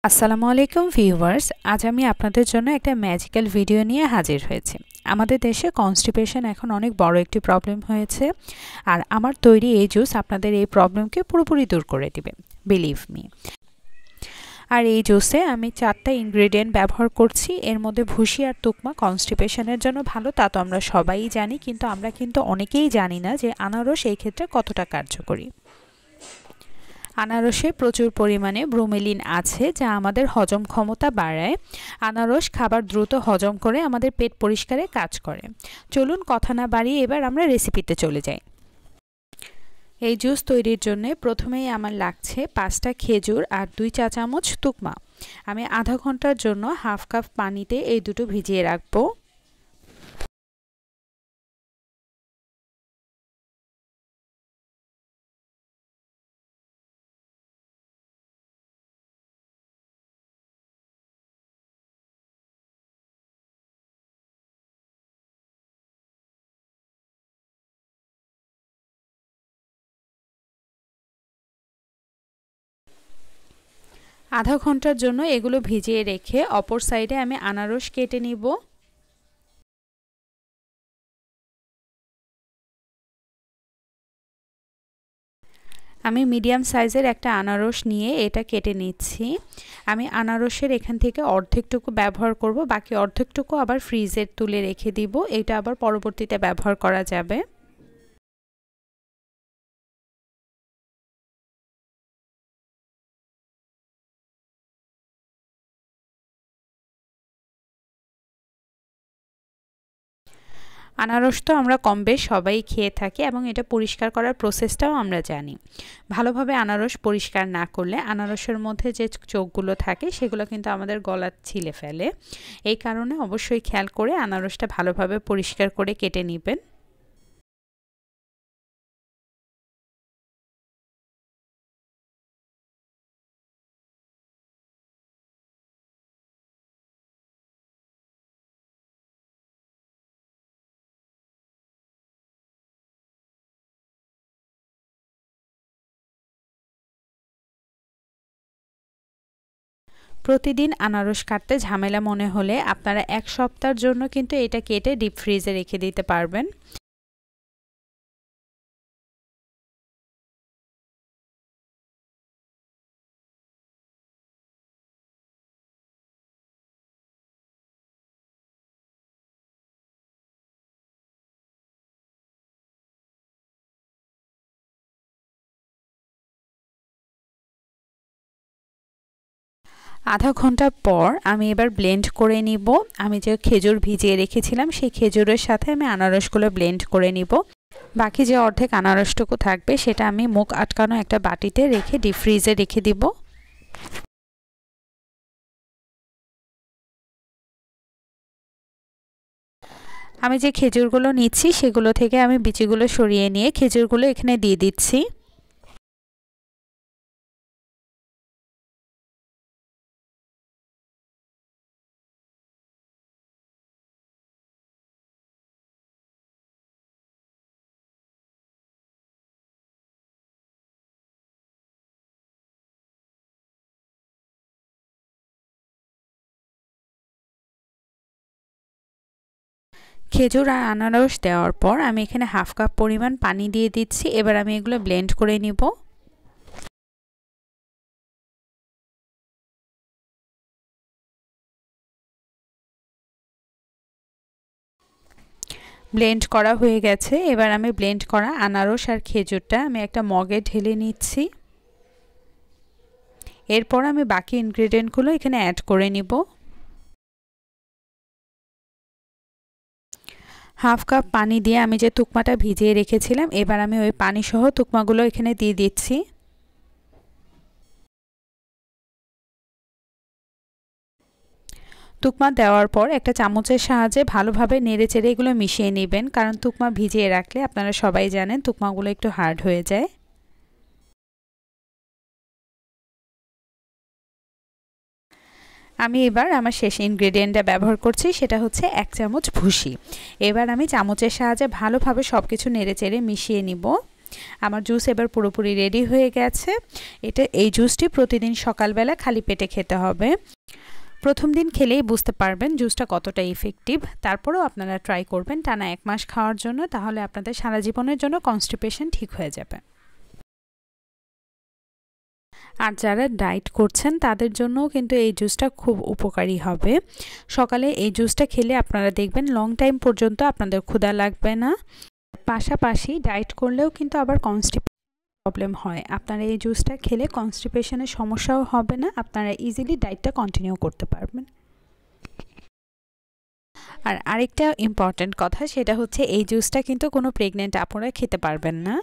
আসসালামু আলাইকুম ভিউয়ার্স, আজ আমি আপনাদের জন্য একটা ম্যাজিক্যাল ভিডিও নিয়ে হাজির হয়েছি। আমাদের দেশে কনস্টিপেশন এখন অনেক বড় একটি প্রবলেম হয়েছে, আর আমার তৈরি এই জুস আপনাদের এই প্রবলেমকে পুরোপুরি দূর করে দিবে, বিলিভ মি। আর এই জুসে আমি 4টা ইনগ্রেডিয়েন্ট ব্যবহার করছি। এর মধ্যে ভুসি আর তুকমা কনস্টিপেশনের জন্য ভালো, তা তো আমরা সবাই জানি, কিন্তু আমরা অনেকেই জানি না যে আনারস এই ক্ষেত্রে কতটা কার্যকরী। আনারসে প্রচুর পরিমাণে ব্রোমেলিন আছে, যা আমাদের হজম ক্ষমতা বাড়ায়। আনারস খাবার দ্রুত হজম করে আমাদের পেট পরিষ্কারে কাজ করে। চলুন কথা না বাড়িয়ে এবার আমরা রেসিপিতে চলে যাই। এই জুস তৈরির জন্য প্রথমেই আমার লাগছে 5টা খেজুর আর 2 চা চামচ তুকমা। আমি আধা ঘন্টার জন্য হাফ কাপ পানিতে এই দুটো ভিজিয়ে রাখবো। আধা ঘন্টার জন্য এগুলো ভিজিয়ে রেখে অপর সাইডে আমি আনারস কেটে নিব। আমি মিডিয়াম সাইজের একটা আনারস নিয়ে এটা কেটে নিচ্ছি। আমি আনারসের এখান থেকে অর্ধেকটুকু ব্যবহার করব, বাকি অর্ধেকটুকু আবার ফ্রিজে তুলে রেখে দিব। এটা আবার পরবর্তীতে ব্যবহার করা যাবে। আনারস তো আমরা কম বেশ সবাই খেয়ে থাকি এবং এটা পরিষ্কার করার প্রসেসটাও আমরা জানি। ভালোভাবে আনারস পরিষ্কার না করলে আনারসের মধ্যে যে চোখগুলো থাকে সেগুলো কিন্তু আমাদের গলা ছিলে ফেলে। এই কারণে অবশ্যই খেয়াল করে আনারসটা ভালোভাবে পরিষ্কার করে কেটে নেবেন। প্রতিদিন আনারস কাটতে ঝামেলা মনে হলে আপনারা 1 সপ্তাহের জন্য কিন্তু এটা কেটে ডিপ ফ্রিজে রেখে দিতে পারবেন। আধা ঘন্টা পর আমি এবার ব্লেন্ড করে নিব। আমি যে খেজুর ভিজিয়ে রেখেছিলাম সেই খেজুরের সাথে আমি আনারসগুলো ব্লেন্ড করে নিব। বাকি যে অর্ধেক আনারসটুকু থাকবে সেটা আমি মুখ আটকানো একটা বাটিতে রেখে ডিপ ফ্রিজে রেখে দিব। আমি যে খেজুরগুলো নিচ্ছি সেগুলো থেকে আমি বিচিগুলো সরিয়ে নিয়ে খেজুরগুলো এখানে দিয়ে দিচ্ছি। খেজুর আর আনারস দেওয়ার পর আমি এখানে হাফ কাপ পরিমাণ পানি দিয়ে দিচ্ছি। এবার আমি এগুলো ব্লেন্ড করে নিব। ব্লেন্ড করা হয়ে গেছে। এবার আমি ব্লেন্ড করা আনারস আর খেজুরটা আমি একটা মগে ঢেলে নিচ্ছি। এরপর আমি বাকি ইনগ্রেডিয়েন্টগুলো এখানে অ্যাড করে নিব। হাফ কাপ পানি দিয়ে আমি যে তুকমাটা ভিজিয়ে রেখেছিলাম, এবার আমি ওই পানি সহ তুকমাগুলো এখানে দিয়ে দিচ্ছি। তুকমা দেওয়ার পর একটা চামচের সাহায্যে ভালোভাবে নেড়েচেড়ে এগুলো মিশিয়ে নেবেন, কারণ তুকমা ভিজিয়ে রাখলে আপনারা সবাই জানেন তুকমাগুলো একটু হার্ড হয়ে যায়। আমি এবার আমার শেষ ইনগ্রেডিয়েন্টটা ব্যবহার করছি, সেটা হচ্ছে 1 চামচ ভুসি। এবার আমি চামচের সাহায্যে ভালোভাবে সব কিছু নেড়েচেড়ে মিশিয়ে নিব। আমার জুস এবার পুরোপুরি রেডি হয়ে গেছে। এই জুসটি প্রতিদিন সকালবেলা খালি পেটে খেতে হবে। প্রথম দিন খেলেই বুঝতে পারবেন জুসটা কতটা ইফেক্টিভ। তারপরেও আপনারা ট্রাই করবেন টানা 1 মাস খাওয়ার জন্য, তাহলে আপনাদের সারা জীবনের জন্য কনস্টিপেশন ঠিক হয়ে যাবে। আর যারা ডায়েট করছেন তাদের জন্যও কিন্তু এই জুসটা খুব উপকারী হবে। সকালে এই জুসটা খেলে আপনারা দেখবেন লং টাইম পর্যন্ত আপনাদের ক্ষুধা লাগবে না। পাশাপাশি ডায়েট করলেও কিন্তু আবার প্রবলেম হয়, আপনারা এই জুসটা খেলে কনস্টিপেশনের সমস্যাও হবে না, আপনারা ইজিলি ডায়েটটা কন্টিনিউ করতে পারবেন। আর আরেকটা ইম্পর্ট্যান্ট কথা, সেটা হচ্ছে এই জুসটা কিন্তু কোনো প্রেগনেন্ট আপুরা খেতে পারবেন না।